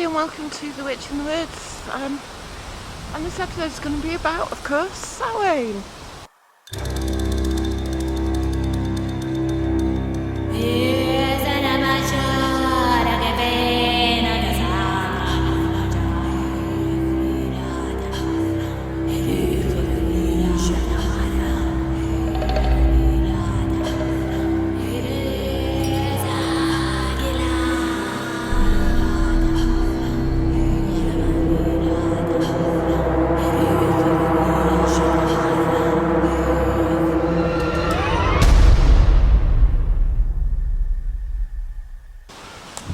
and welcome to The Witch in the Woods. And this episode is going to be about, of course, Samhain.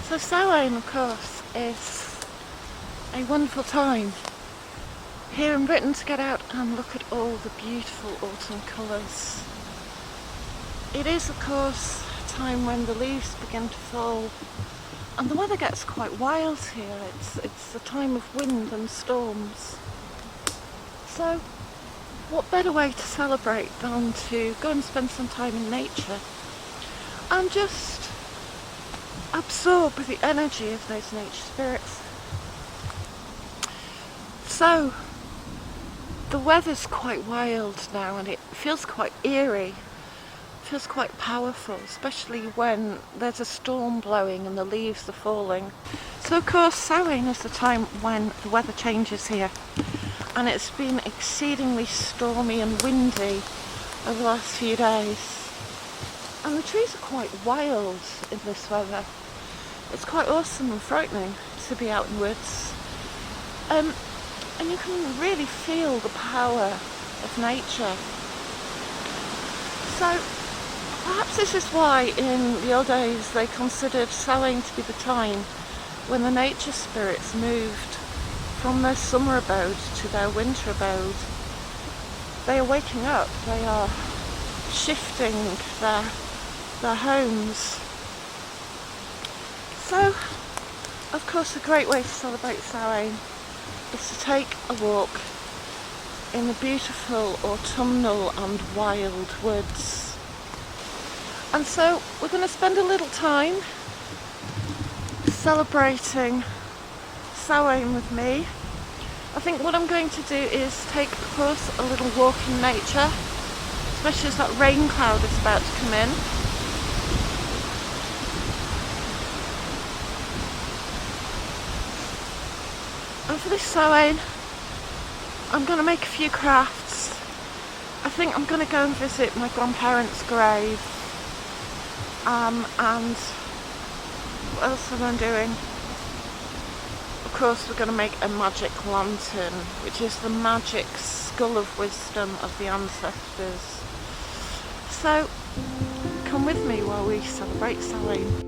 So Samhain, of course, is a wonderful time here in Britain to get out and look at all the beautiful autumn colours. It is, of course, a time when the leaves begin to fall and the weather gets quite wild here. It's a time of wind and storms. So what better way to celebrate than to go and spend some time in nature and just absorb the energy of those nature spirits. So the weather's quite wild now and it feels quite eerie, feels quite powerful, especially when there's a storm blowing and the leaves are falling. So of course Samhain is the time when the weather changes here, and it's been exceedingly stormy and windy over the last few days. And the trees are quite wild in this weather. It's quite awesome and frightening to be out in the woods. And you can really feel the power of nature. So perhaps this is why in the old days they considered Samhain to be the time when the nature spirits moved from their summer abode to their winter abode. They are waking up, they are shifting their homes. So, of course, a great way to celebrate Samhain is to take a walk in the beautiful autumnal and wild woods. And so we're going to spend a little time celebrating Samhain with me. I think what I'm going to do is take, of course, a little walk in nature, especially as that rain cloud is about to come in. And for this Samhain, I'm going to make a few crafts. I think I'm going to go and visit my grandparents' grave. And what else am I doing? Of course, we're going to make a magic lantern, which is the magic skull of wisdom of the ancestors. So, come with me while we celebrate Samhain.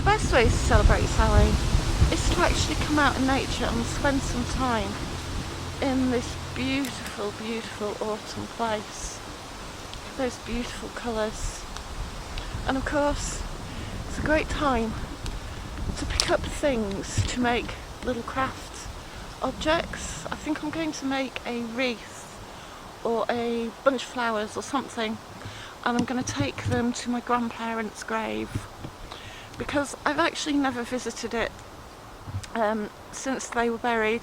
best way to celebrate Samhain is to actually come out in nature and spend some time in this beautiful, beautiful autumn place. Those beautiful colours. And of course, it's a great time to pick up things to make little craft objects. I think I'm going to make a wreath or a bunch of flowers or something, and I'm going to take them to my grandparents' grave because I've actually never visited it since they were buried.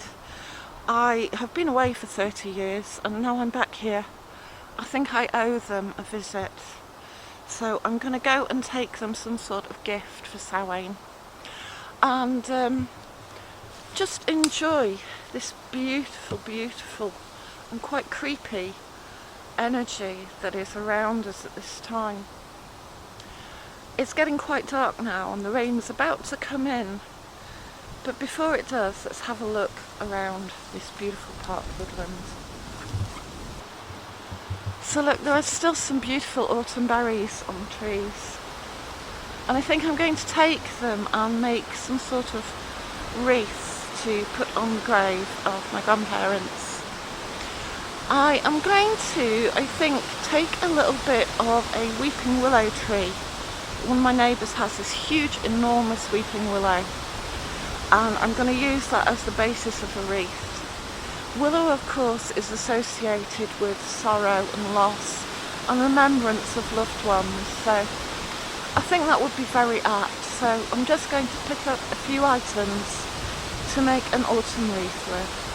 I have been away for 30 years and now I'm back here. I think I owe them a visit, so I'm going to go and take them some sort of gift for Samhain and just enjoy this beautiful, beautiful and quite creepy energy that is around us at this time. It's getting quite dark now and the rain's about to come in, but before it does, let's have a look around this beautiful park woodland. So look, there are still some beautiful autumn berries on the trees, and I think I'm going to take them and make some sort of wreath to put on the grave of my grandparents. I am going to, I think, take a little bit of a weeping willow tree. One of my neighbours has this huge, enormous weeping willow, and I'm going to use that as the basis of a wreath. Willow, of course, is associated with sorrow and loss and remembrance of loved ones, so I think that would be very apt. So I'm just going to pick up a few items to make an autumn wreath with.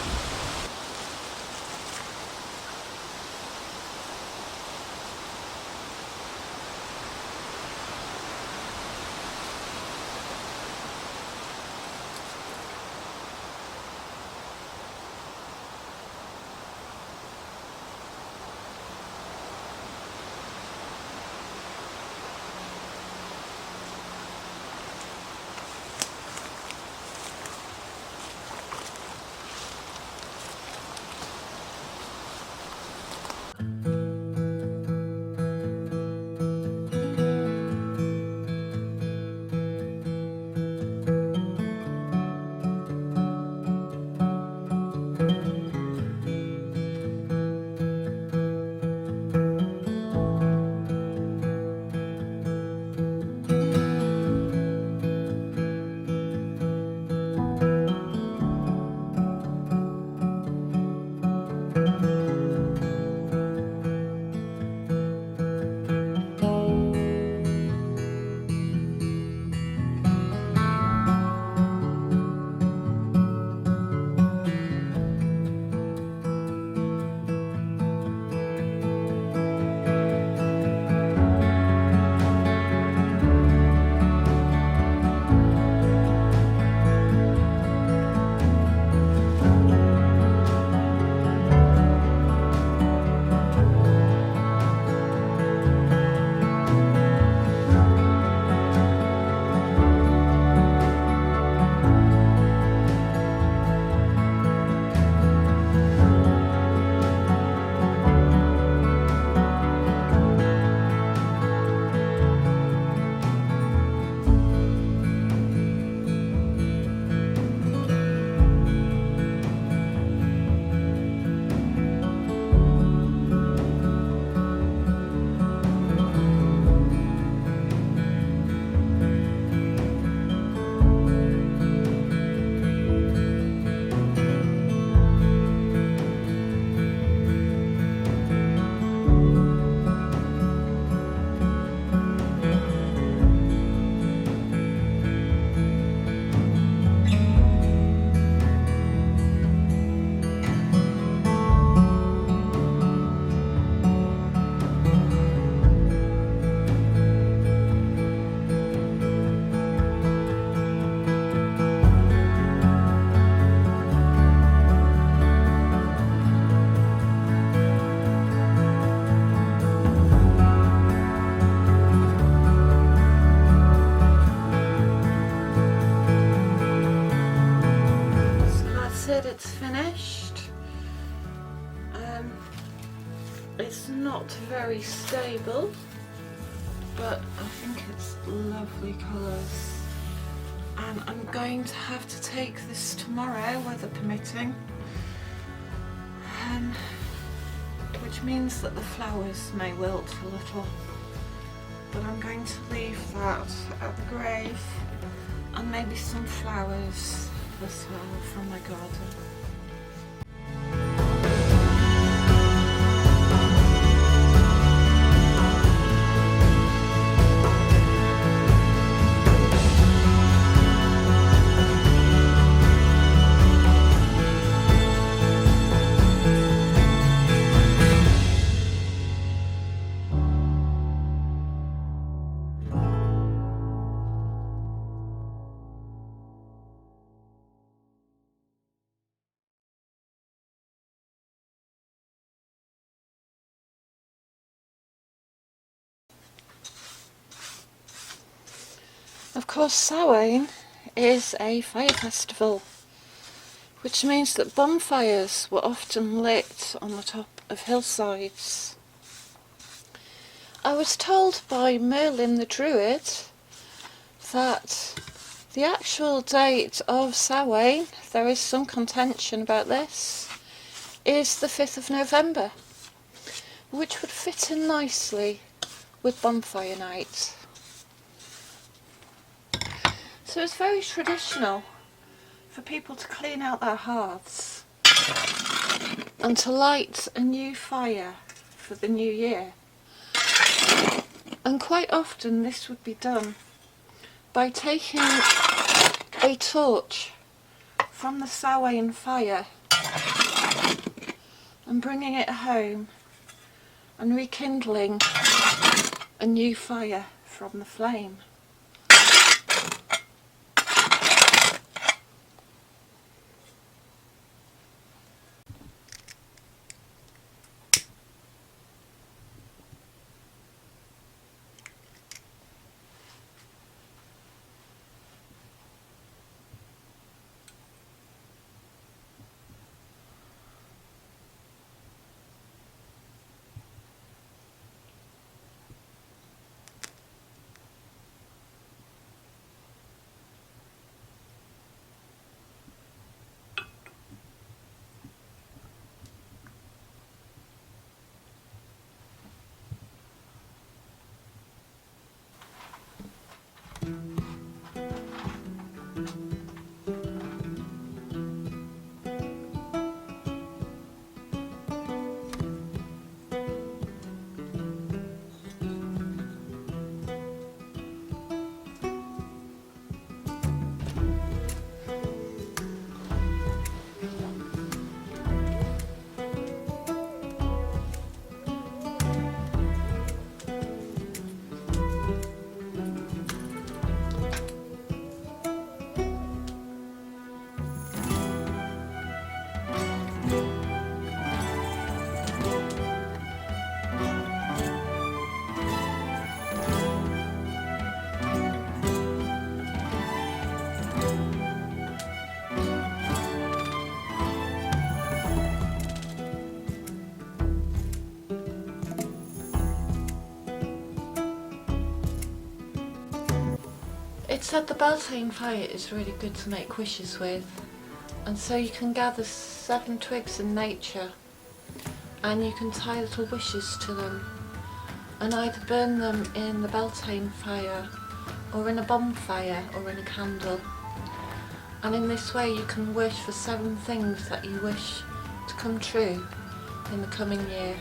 It's finished. It's not very stable, but I think it's lovely colours. and I'm going to have to take this tomorrow, weather permitting, which means that the flowers may wilt a little, but I'm going to leave that at the grave, and maybe some flowers as well from my garden. Of course, Samhain is a fire festival, which means that bonfires were often lit on the top of hillsides. I was told by Merlin the Druid that the actual date of Samhain, there is some contention about this, is the 5th of November, which would fit in nicely with bonfire night. So it's very traditional for people to clean out their hearths and to light a new fire for the new year. And quite often this would be done by taking a torch from the Samhain fire and bringing it home and rekindling a new fire from the flame. It's said the Beltane fire is really good to make wishes with, and so you can gather 7 twigs in nature and you can tie little wishes to them and either burn them in the Beltane fire or in a bonfire or in a candle, and in this way you can wish for 7 things that you wish to come true in the coming year.